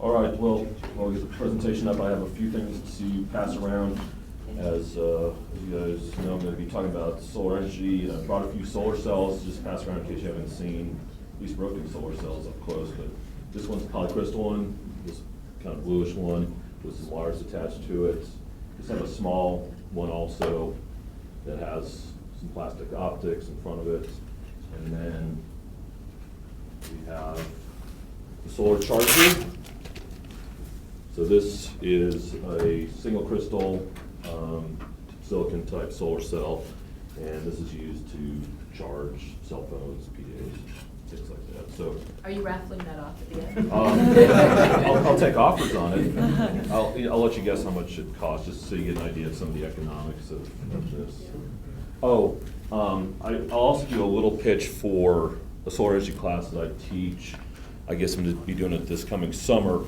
All right, well, while we get the presentation up, I have a few things to pass around. As you guys know, I'm going to be talking about solar energy. I brought a few solar cells, just pass around in case you haven't seen at least broken solar cells up close. But this one's a polycrystal one, this kind of bluish one with some wires attached to it. Just have a small one also that has some plastic optics in front of it. And then we have the solar charger. So this is a single crystal silicon type solar cell, and this is used to charge cell phones, PDAs, things like that. So, are you raffling that off at the end? I'll take offers on it. I'll let you guess how much it costs, just so you get an idea of some of the economics of this. Oh, I'll also do a little pitch for a solar energy class that I teach. I guess I'm going to be doing it this coming summer.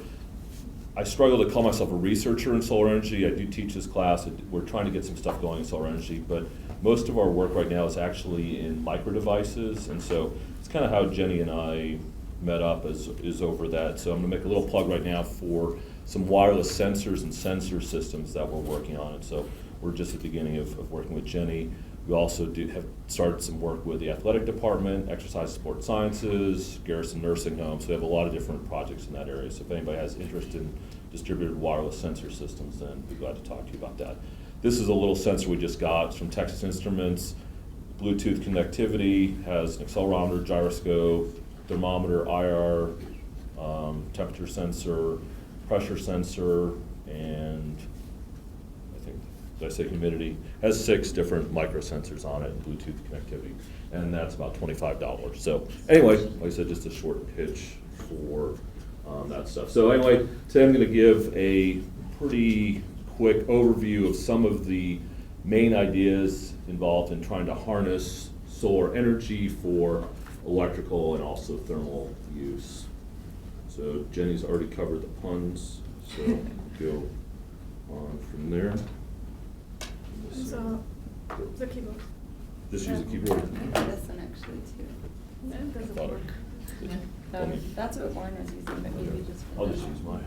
I struggle to call myself a researcher in solar energy. I do teach this class. We're trying to get some stuff going in solar energy, but most of our work right now is actually in micro devices, and so it's kind of how Jenny and I met up is over that. So I'm going to make a little plug right now for some wireless sensors and sensor systems that we're working on, and so we're just at the beginning of working with Jenny. We also have started some work with the athletic department, exercise sport sciences, Garrison Nursing Home. So we have a lot of different projects in that area. So if anybody has interest in distributed wireless sensor systems, then I'd be glad to talk to you about that. This is a little sensor we just got. It's from Texas Instruments. Bluetooth connectivity, has an accelerometer, gyroscope, thermometer, IR, temperature sensor, pressure sensor, and did I say humidity? Has 6 different microsensors on it, and Bluetooth connectivity, and that's about $25. So anyway, like I said, just a short pitch for that stuff. So anyway, today I'm going to give a pretty quick overview of some of the main ideas involved in trying to harness solar energy for electrical and also thermal use. So Jenny's already covered the puns, so go on from there. So, the keyboard. Just use a keyboard? I have this one actually too. No, it doesn't Thought it- work. No, that's what Warren was using, but maybe just. I'll just use mine.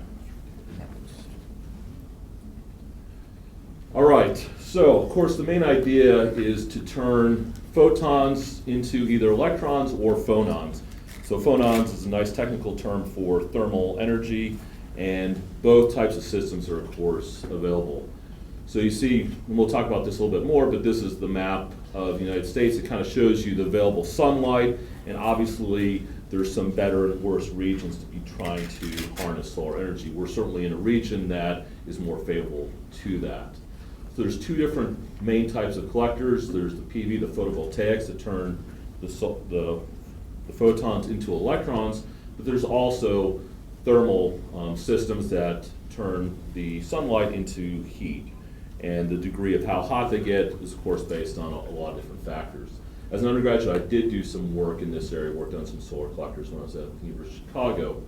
All right, so of course the main idea is to turn photons into either electrons or phonons. So phonons is a nice technical term for thermal energy, and both types of systems are of course available. So you see, and we'll talk about this a little bit more, but this is the map of the United States. It kind of shows you the available sunlight, and obviously there's some better and worse regions to be trying to harness solar energy. We're certainly in a region that is more favorable to that. So there's 2 different main types of collectors. There's the PV, the photovoltaics, that turn the photons into electrons, but there's also thermal systems that turn the sunlight into heat. And the degree of how hot they get is, of course, based on a lot of different factors. As an undergraduate, I did do some work in this area, worked on some solar collectors when I was at the University of Chicago.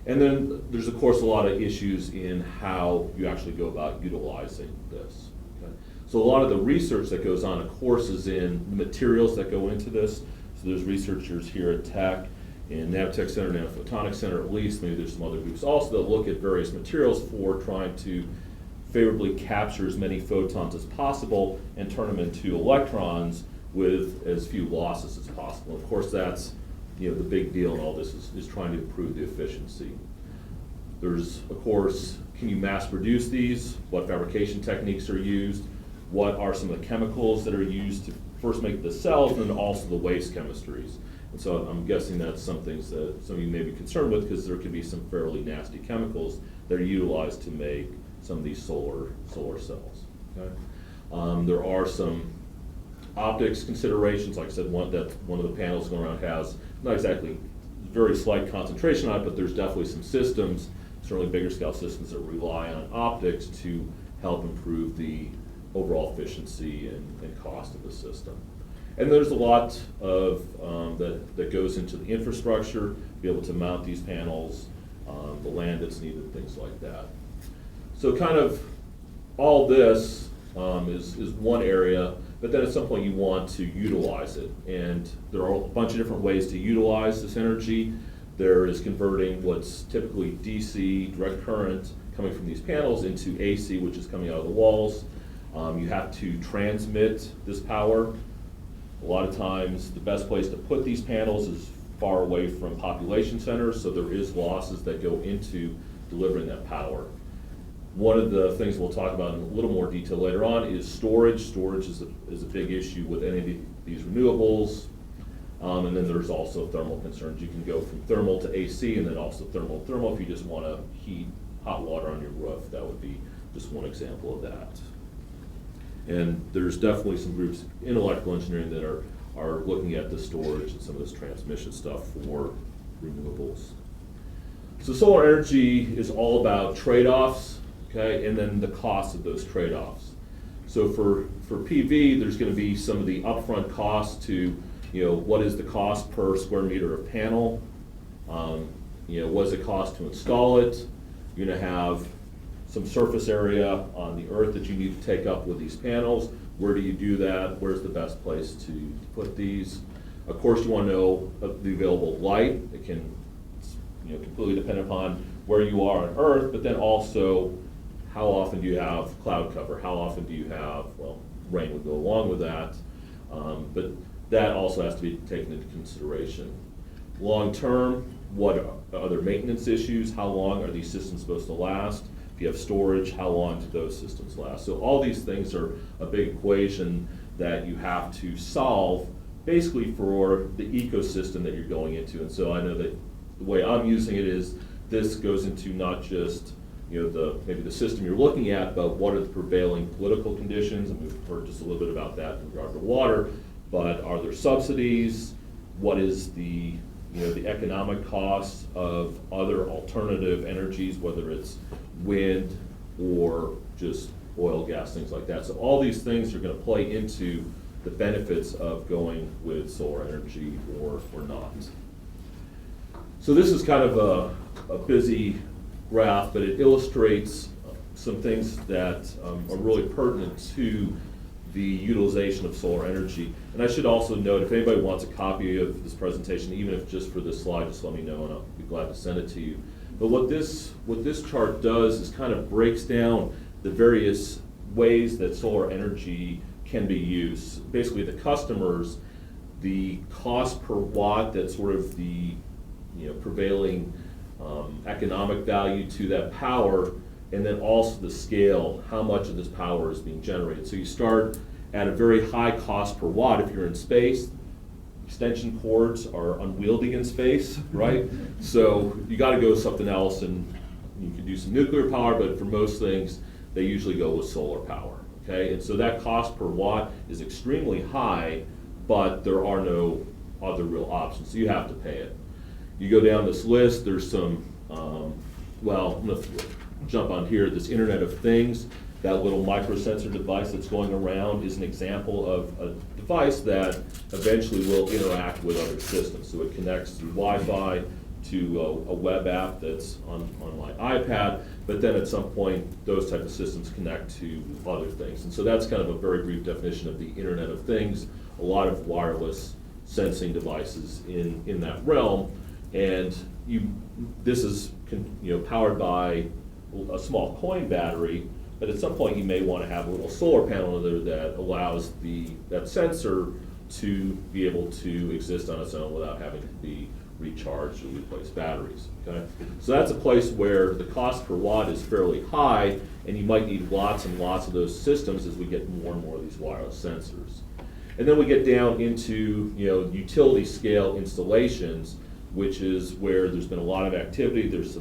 And then there's, of course, a lot of issues in how you actually go about utilizing this. Okay? So a lot of the research that goes on, of course, is in the materials that go into this. So there's researchers here at Tech, in Navtech Center, Nanophotonics Center at least, maybe there's some other groups also that look at various materials for trying to favorably capture as many photons as possible and turn them into electrons with as few losses as possible. Of course, that's the big deal in all this is trying to improve the efficiency. There's, of course, can you mass produce these? What fabrication techniques are used? What are some of the chemicals that are used to first make the cells, and then also the waste chemistries? And so I'm guessing that's some things that some of you may be concerned with, because there could be some fairly nasty chemicals that are utilized to make some of these solar cells. Okay? There are some optics considerations. Like I said, one of the panels going around has not exactly very slight concentration on it, but there's definitely some systems, certainly bigger scale systems, that rely on optics to help improve the overall efficiency and cost of the system. And there's a lot of that goes into the infrastructure, be able to mount these panels, the land that's needed, things like that. So kind of all this is one area, but then at some point you want to utilize it. And there are a bunch of different ways to utilize this energy. there is converting what's typically DC, direct current, coming from these panels into AC, which is coming out of the walls. You have to transmit this power. A lot of times, the best place to put these panels is far away from population centers, so there is losses that go into delivering that power. One of the things we'll talk about in a little more detail later on is storage. Storage is a big issue with any of these renewables. And then there's also thermal concerns. You can go from thermal to AC and then also thermal to thermal if you just want to heat hot water on your roof. That would be just one example of that. And there's definitely some groups in electrical engineering that are looking at the storage and some of this transmission stuff for renewables. So solar energy is all about trade-offs, okay, and then the cost of those trade-offs. So for PV, there's going to be some of the upfront costs to, what is the cost per square meter of panel? What does it cost to install it? You're going to have some surface area on the earth that you need to take up with these panels. Where do you do that? Where's the best place to put these? Of course, you want to know the available light. It can, completely depend upon where you are on Earth, but then also how often do you have cloud cover? How often do you have, rain would go along with that, but that also has to be taken into consideration. Long term, what are other maintenance issues? How long are these systems supposed to last? If you have storage, how long do those systems last? So all these things are a big equation that you have to solve basically for the ecosystem that you're going into. And so I know that the way I'm using it is this goes into not just maybe the system you're looking at, but what are the prevailing political conditions, and we've heard just a little bit about that in regard to water, but are there subsidies? What is the the economic costs of other alternative energies, whether it's wind or just oil, gas, things like that. So all these things are going to play into the benefits of going with solar energy or not. So this is kind of a busy graph, but it illustrates some things that are really pertinent to the utilization of solar energy. And I should also note, if anybody wants a copy of this presentation, even if just for this slide, just let me know and I'll be glad to send it to you. But what this chart does is kind of breaks down the various ways that solar energy can be used. Basically, the customers, the cost per watt, that's sort of the prevailing economic value to that power, and then also the scale, how much of this power is being generated. So you start at a very high cost per watt if you're in space. Extension cords are unwieldy in space, right? So you got to go with something else, and you can do some nuclear power, but for most things, they usually go with solar power, okay? And so that cost per watt is extremely high, but there are no other real options, so you have to pay it. You go down this list, there's some, let's jump on here, this Internet of Things. That little microsensor device that's going around is an example of a device that eventually will interact with other systems. So it connects through Wi-Fi to a web app that's on my iPad, but then at some point those type of systems connect to other things. And so that's kind of a very brief definition of the Internet of Things, a lot of wireless sensing devices in that realm. And this is powered by a small coin battery, but at some point you may want to have a little solar panel there that allows that sensor to be able to exist on its own without having to be recharged or replace batteries. Okay? So that's a place where the cost per watt is fairly high, and you might need lots and lots of those systems as we get more and more of these wireless sensors. And then we get down into utility scale installations, which is where there's been a lot of activity. There's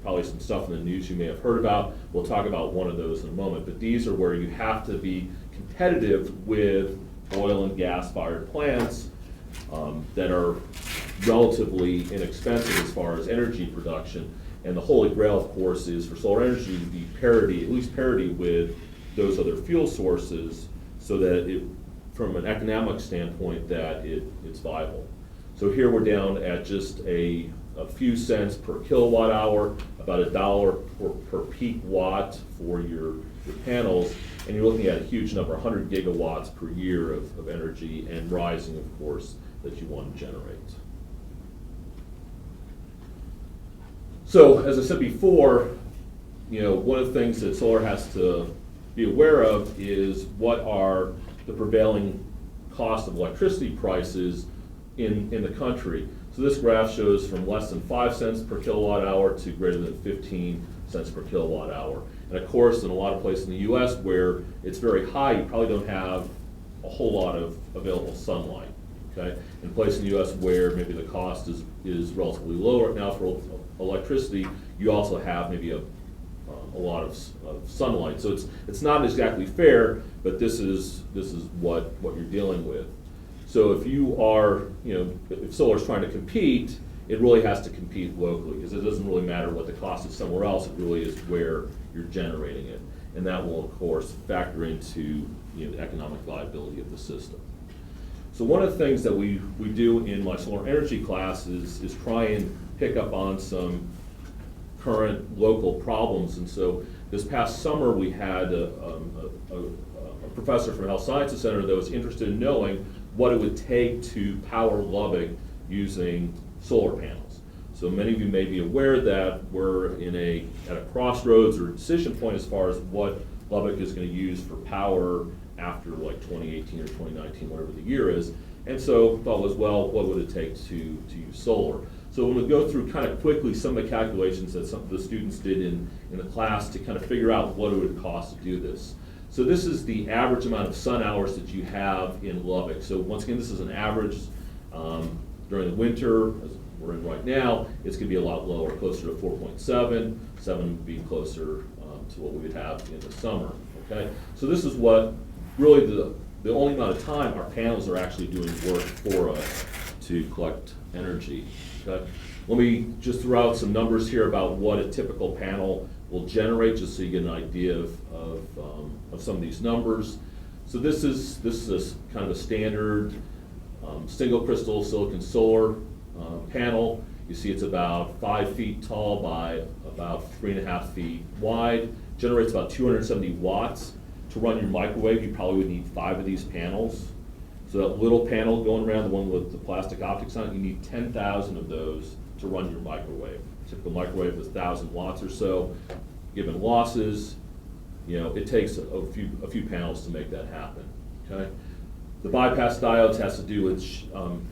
probably some stuff in the news you may have heard about. We'll talk about one of those in a moment, but these are where you have to be competitive with oil and gas fired plants that are relatively inexpensive as far as energy production. And the holy grail, of course, is for solar energy to be parity, at least parity with those other fuel sources, so that from an economic standpoint, that it's viable. So here we're down at just a few cents per kilowatt hour, about $1 per peak watt for your panels, and you're looking at a huge number, 100 gigawatts per year of energy, and rising, of course, that you want to generate. So, as I said before, one of the things that solar has to be aware of is what are the prevailing cost of electricity prices in the country. So this graph shows from less than 5 cents per kilowatt hour to greater than 15 cents per kilowatt hour. And of course, in a lot of places in the US where it's very high, you probably don't have a whole lot of available sunlight. Okay? In places in the US where maybe the cost is relatively low right now for electricity, you also have maybe a lot of sunlight. So it's not exactly fair, but this is what you're dealing with. So if you are, if solar is trying to compete, it really has to compete locally, because it doesn't really matter what the cost is somewhere else. It really is where you're generating it, and that will of course factor into the economic viability of the system. So one of the things that we do in my solar energy class is try and pick up on some current local problems. And so this past summer we had a professor from Health Sciences Center that was interested in knowing what it would take to power Lubbock using solar panels. So many of you may be aware that we're at a crossroads or decision point as far as what Lubbock is going to use for power after like 2018 or 2019, whatever the year is. And so thought was, well, what would it take to use solar? So I'm going to go through kind of quickly some of the calculations that some of the students did in the class to kind of figure out what it would cost to do this. So this is the average amount of sun hours that you have in Lubbock. So once again, this is an average. During the winter, as we're in right now, it's going to be a lot lower, closer to 4.7. 7 would be closer to what we would have in the summer. Okay, so this is what really the only amount of time our panels are actually doing work for us to collect energy. Okay, let me just throw out some numbers here about what a typical panel will generate, just so you get an idea of some of these numbers. So this is kind of a standard single crystal silicon solar panel. You see it's about 5 feet tall by about 3.5 feet wide. Generates about 270 watts. To run your microwave, you probably would need 5 of these panels. So that little panel going around, the one with the plastic optics on it, you need 10,000 of those to run your microwave. Typical microwave is 1,000 watts or so. Given losses, it takes a few panels to make that happen. Okay. The bypass diodes has to do with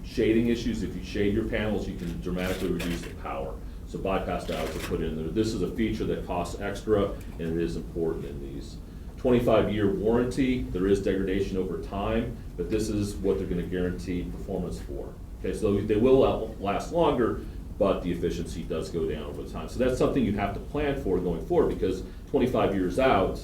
shading issues. If you shade your panels, you can dramatically reduce the power. So bypass diodes are put in there. This is a feature that costs extra, and it is important in these. 25-year warranty. There is degradation over time, but this is what they're going to guarantee performance for. Okay, so they will last longer, but the efficiency does go down over time. So that's something you have to plan for going forward, because 25 years out,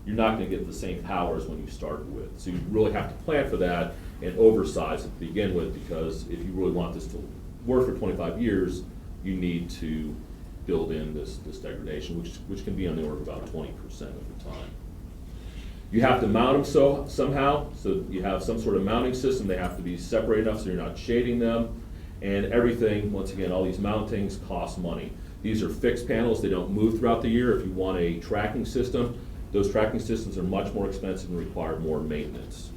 you're not going to get the same power as when you started with. So you really have to plan for that and oversize it to begin with, because if you really want this to work for 25 years, you need to build in this degradation, which can be on the order of about 20% of the time. You have to mount them somehow, so you have some sort of mounting system. They have to be separated enough so you're not shading them. And everything, once again, all these mountings cost money. These are fixed panels. They don't move throughout the year. If you want a tracking system, those tracking systems are much more expensive and require more maintenance.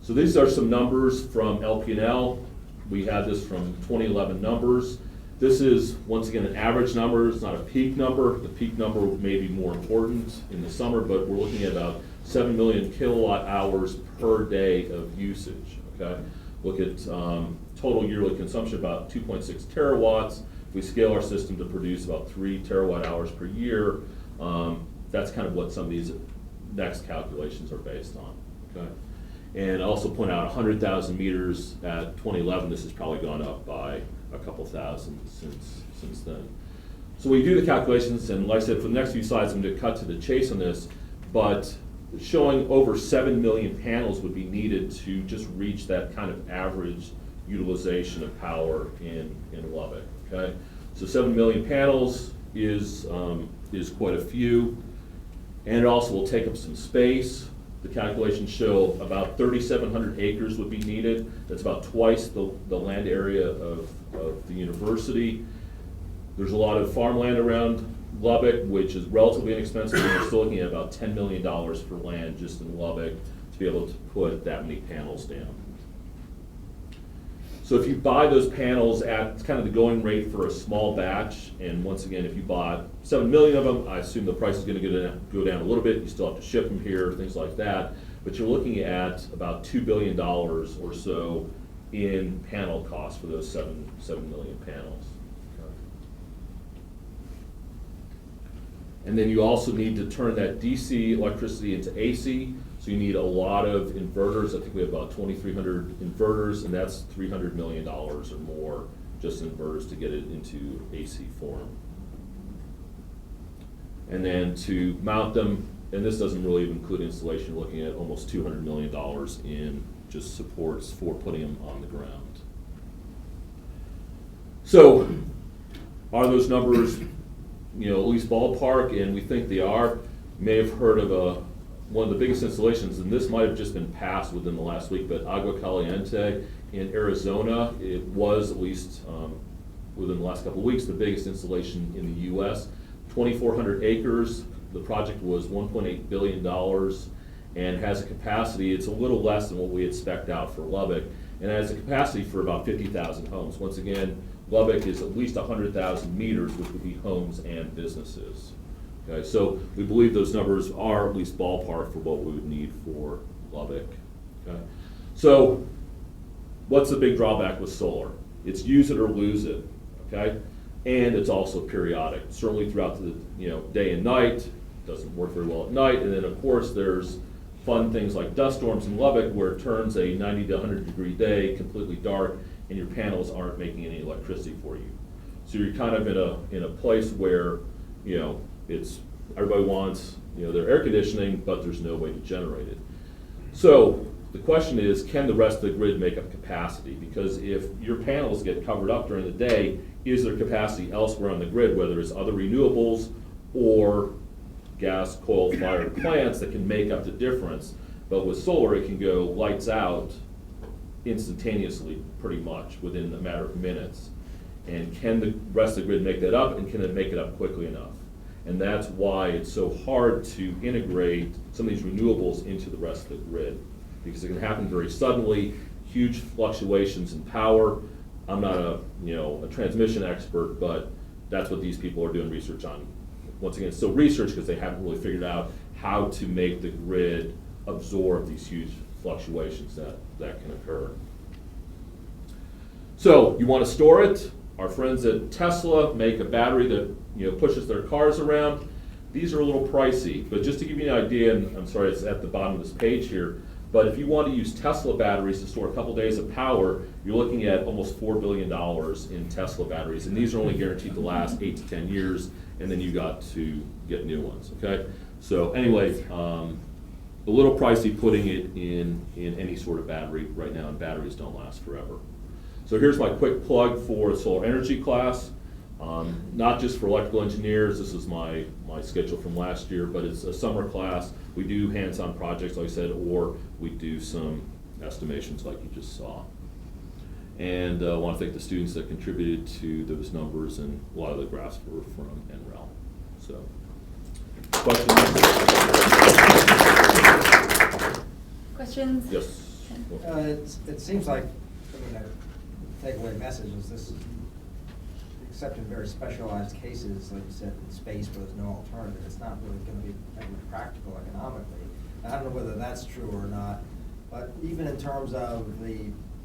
So these are some numbers from LP&L. We had this from 2011 numbers. This is, once again, an average number. It's not a peak number. The peak number may be more important in the summer, but we're looking at about 7 million kilowatt hours per day of usage. Okay. Look at total yearly consumption, about 2.6 terawatts. If we scale our system to produce about 3 terawatt hours per year, that's kind of what some of these next calculations are based on. Okay. And also point out 100,000 meters at 2011. This has probably gone up by a couple thousand since then. So we do the calculations, and like I said, for the next few slides, I'm going to cut to the chase on this, but showing over 7 million panels would be needed to just reach that kind of average utilization of power in Lubbock. Okay, so 7 million panels is quite a few, and it also will take up some space. The calculations show about 3,700 acres would be needed. That's about twice the land area of the university. There's a lot of farmland around Lubbock, which is relatively inexpensive. We're still looking at about $10 million for land just in Lubbock to be able to put that many panels down. So if you buy those panels at kind of the going rate for a small batch, and once again, if you bought 7 million of them, I assume the price is gonna go down a little bit, you still have to ship them here, things like that, but you're looking at about $2 billion or so in panel costs for those 7 million panels. And then you also need to turn that DC electricity into AC, so you need a lot of inverters. I think we have about 2,300 inverters, and that's $300 million or more just in inverters to get it into AC form. And then to mount them, and this doesn't really even include installation, you're looking at almost $200 million in just supports for putting them on the ground. So, are those numbers, at least ballpark? And we think they are. You may have heard of one of the biggest installations, and this might have just been passed within the last week, but Agua Caliente in Arizona, it was at least within the last couple of weeks the biggest installation in the U.S. 2,400 acres. The project was $1.8 billion and has a capacity, it's a little less than what we had spec'd out for Lubbock, and has a capacity for about 50,000 homes. Once again, Lubbock is at least 100,000 meters, which would be homes and businesses. Okay, so we believe those numbers are at least ballpark for what we would need for Lubbock. Okay, so what's the big drawback with solar? It's use it or lose it. Okay, and it's also periodic. Certainly throughout the day and night. Doesn't work very well at night, and then of course there's fun things like dust storms in Lubbock where it turns a 90 to 100 degree day completely dark, and your panels aren't making any electricity for you. So you're kind of in a place where it's everybody wants their air conditioning, but there's no way to generate it. So the question is, can the rest of the grid make up capacity? Because if your panels get covered up during the day, is there capacity elsewhere on the grid, whether it's other renewables or gas, coal-fired plants that can make up the difference? But with solar, it can go lights out instantaneously, pretty much within a matter of minutes. And can the rest of the grid make that up, and can it make it up quickly enough? And that's why it's so hard to integrate some of these renewables into the rest of the grid, because it can happen very suddenly, huge fluctuations in power. I'm not a transmission expert, but that's what these people are doing research on. Once again, it's still research because they haven't really figured out how to make the grid absorb these huge fluctuations that can occur. So you want to store it. Our friends at Tesla make a battery that pushes their cars around. These are a little pricey, but just to give you an idea, and I'm sorry it's at the bottom of this page here, but if you want to use Tesla batteries to store a couple days of power, you're looking at almost $4 billion in Tesla batteries, and these are only guaranteed to last 8 to 10 years, and then you got to get new ones, okay? So anyway, a little pricey putting it in any sort of battery right now, and batteries don't last forever. So here's my quick plug for the solar energy class. Not just for electrical engineers, this is my schedule from last year, but it's a summer class. We do hands-on projects, like I said, or we do some estimations like you just saw. And I want to thank the students that contributed to those numbers, and a lot of the graphs were from NREL. So, Questions? Yes. It seems like, the takeaway message is this, except in very specialized cases, like you said, in space where there's no alternative, it's not really going to be practical economically. I don't know whether that's true or not, but even in terms of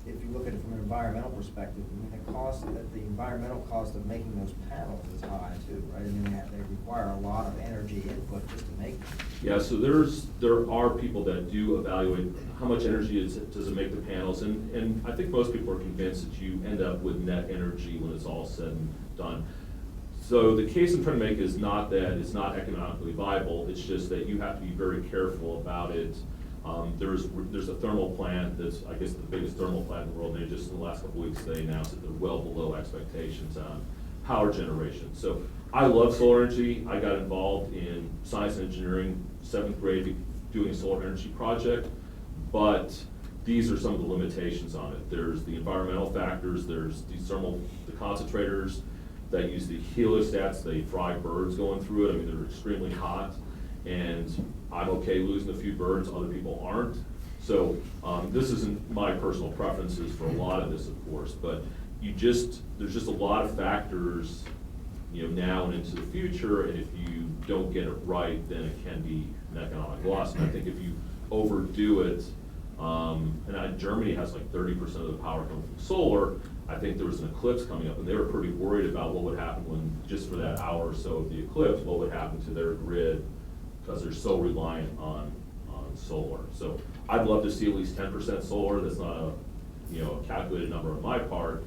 if you look at it from an environmental perspective, the environmental cost of making those panels is high too, right? I mean, they require a lot of energy input just to make them. Yeah, so there are people that do evaluate how much energy does it make the panels, and I think most people are convinced that you end up with net energy when it's all said and done. So the case I'm trying to make is not that it's not economically viable, it's just that you have to be very careful about it. There's a thermal plant that's, I guess, the biggest thermal plant in the world, and they just, in the last couple of weeks, they announced that they're well below expectations on power generation. So I love solar energy. I got involved in science and engineering, 7th grade, doing a solar energy project, but these are some of the limitations on it. There's the environmental factors, there's the concentrators that use the heliostats, they fry birds going through it. I mean, they're extremely hot, and I'm okay losing a few birds, other people aren't. So, this isn't my personal preferences for a lot of this, of course, but there's just a lot of factors, now and into the future, and if you don't get it right, then it can be an economic loss. And I think if you overdo it, Germany has like 30% of the power coming from solar. I think there was an eclipse coming up, and they were pretty worried about what would happen when, just for that hour or so of the eclipse, what would happen to their grid, because they're so reliant on solar. So I'd love to see at least 10% solar. That's not a calculated number on my part,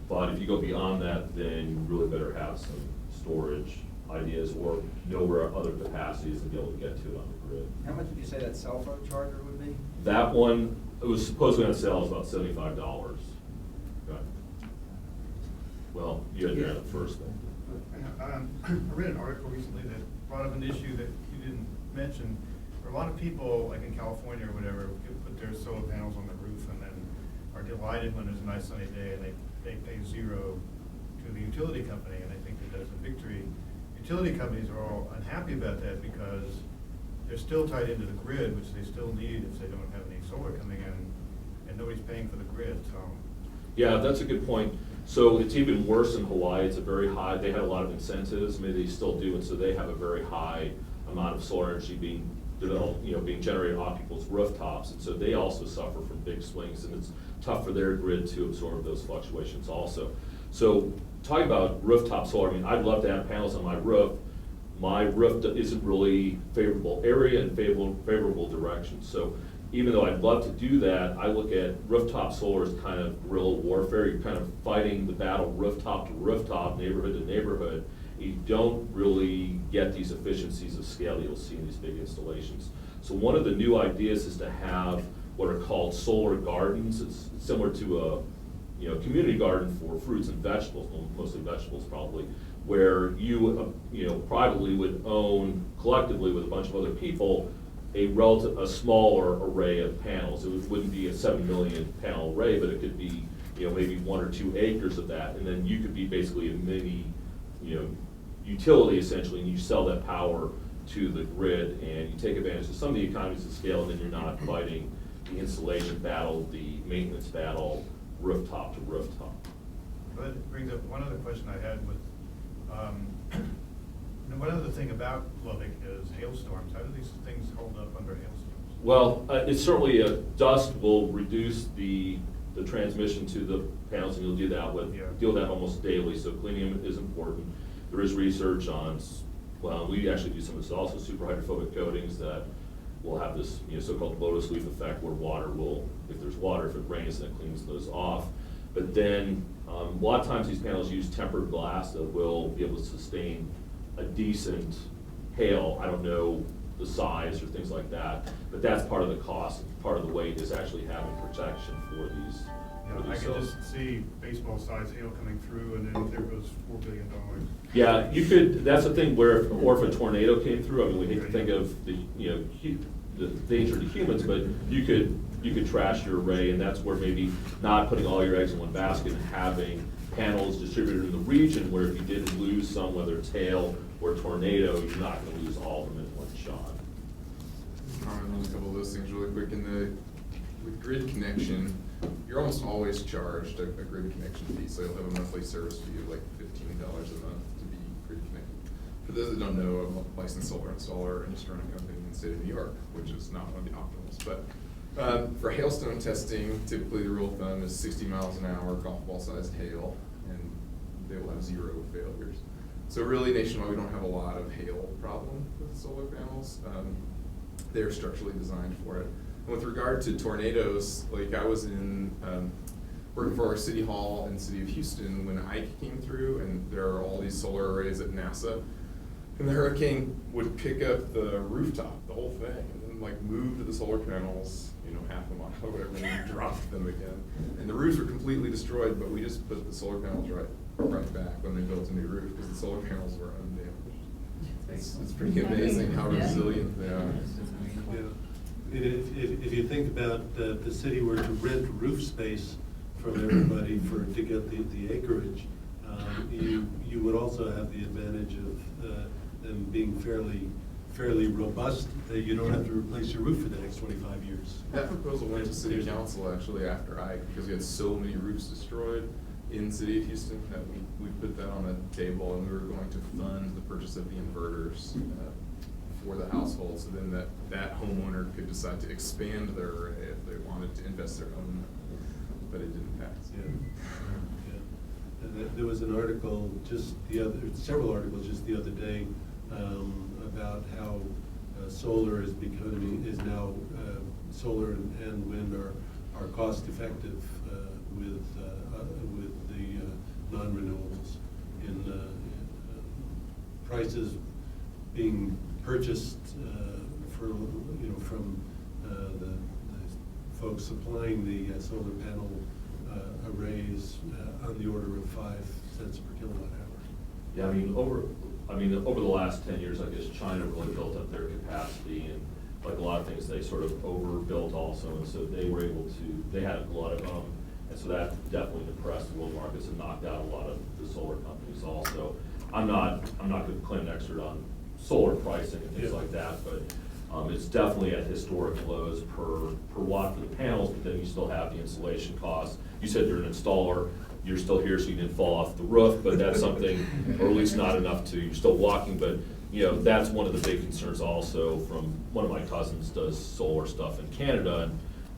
but if you go beyond that, then you really better have some storage ideas or know where other capacities to be able to get to it on the grid. How much did you say that cell phone charger would be? That one, it was supposedly on sale, it was about $75. Okay. Well, you had to add it first then. I read an article recently that brought up an issue that you didn't mention. There are a lot of people, like in California or whatever, who put their solar panels on the roof and then are delighted when there's a nice sunny day and they pay zero to the utility company, and they think that that's a victory. Utility companies are all unhappy about that because they're still tied into the grid, which they still need if they don't have any solar coming in, and nobody's paying for the grid, so. Yeah, that's a good point. So it's even worse in Hawaii. It's a very high, they had a lot of incentives, maybe they still do, and so they have a very high amount of solar energy being developed, being generated off people's rooftops, and so they also suffer from big swings, and it's tough for their grid to absorb those fluctuations also. So talking about rooftop solar, I mean, I'd love to have panels on my roof. My roof isn't really favorable area and favorable direction. So even though I'd love to do that, I look at rooftop solar as kind of guerrilla warfare. You're kind of fighting the battle rooftop to rooftop, neighborhood to neighborhood. You don't really get these efficiencies of scale that you'll see in these big installations. So one of the new ideas is to have what are called solar gardens. It's similar to a community garden for fruits and vegetables, mostly vegetables probably, where you privately would own collectively with a bunch of other people a smaller array of panels. It wouldn't be a 7 million panel array, but it could be maybe 1 or 2 acres of that, and then you could be basically a mini utility essentially, and you sell that power to the grid, and you take advantage of some of the economies of scale, and then you're not fighting the installation battle, the maintenance battle, rooftop to rooftop. But it brings up one other question I had with, one other thing about Lubbock is hailstorms. How do these things hold up under hailstorms? Well, it's certainly dust will reduce the transmission to the panels, and you'll do that deal with that almost daily. So cleaning them is important. There is research on, well, we actually do some of this also, super hydrophobic coatings that will have this so-called lotus leaf effect, where water will, if there's water, if it rains, then it cleans those off. But then a lot of times these panels use tempered glass that will be able to sustain a decent hail. I don't know the size or things like that, but that's part of the cost. Part of the weight is actually having protection for these. I could just see baseball-sized hail coming through, and then there goes $4 billion. Yeah, you could. That's the thing where, or if a tornado came through. I mean, we hate to think of the the danger to humans, but you could trash your array, and that's where maybe not putting all your eggs in one basket and having panels distributed in the region where if you did lose some, whether it's hail or tornado, you're not going to lose all of them in one shot. Comment on a couple of those things really quick. With grid connection, you're almost always charged a grid connection fee, so you'll have a monthly service fee of like $15 a month to be grid connected. For those that don't know, I'm a licensed solar installer and just run a company in the state of New York, which is not one of the optimals. But for hailstone testing, typically the rule of thumb is 60 miles an hour, golf ball sized hail, and they will have 0 failures. So really nationwide, we don't have a lot of hail problem with solar panels. They're structurally designed for it. And with regard to tornadoes, like I was in working for our city hall in the city of Houston when Ike came through, and there are all these solar arrays at NASA, and the hurricane would pick up the rooftop, the whole thing, and then like move to the solar panels, half a mile or whatever, and then drop them again. And the roofs were completely destroyed, but we just put the solar panels right back when they built a new roof because the solar panels were undamaged. It's pretty amazing how resilient they are. Yeah. If you think about the city were to rent roof space from everybody to get the acreage, you would also have the advantage of them being fairly fairly robust, that you don't have to replace your roof for the next 25 years. That proposal went to city council actually after because we had so many roofs destroyed in the city of Houston that we put that on the table, and we were going to fund the purchase of the inverters for the household, so then that homeowner could decide to expand their array if they wanted to invest their own money, but it didn't pass. Yeah. Yeah. And there was an article several articles just the other day about how solar is now solar and wind are cost effective with the non-renewables in prices being purchased from the folks supplying the solar panel arrays on the order of 5 cents per kilowatt hour. Yeah, I mean, over the last 10 years, I guess China really built up their capacity, and like a lot of things, they sort of overbuilt also, and so they had a lot of, and so that definitely depressed world markets and knocked out a lot of the solar companies also. I'm not going to claim an expert on solar pricing and things like that, but it's definitely at historic lows per watt for the panels, but then you still have the installation costs. You said you're an installer, you're still here so you didn't fall off the roof, but that's something, or at least not enough you're still walking, but that's one of the big concerns also from one of my cousins does solar stuff in Canada,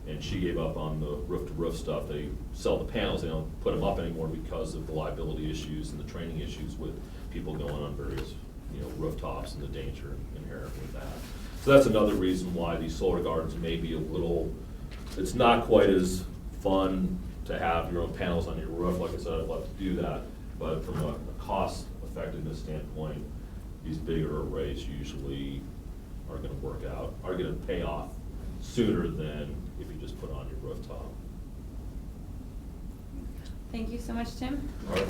and she gave up on the roof-to-roof stuff. They sell the panels, they don't put them up anymore because of the liability issues and the training issues with people going on various rooftops and the danger inherent with that. So that's another reason why these solar gardens may be it's not quite as fun to have your own panels on your roof. Like I said, I'd love to do that, but from a cost effectiveness standpoint, these bigger arrays usually are going to pay off sooner than if you just put on your rooftop. Thank you so much, Tim. All right.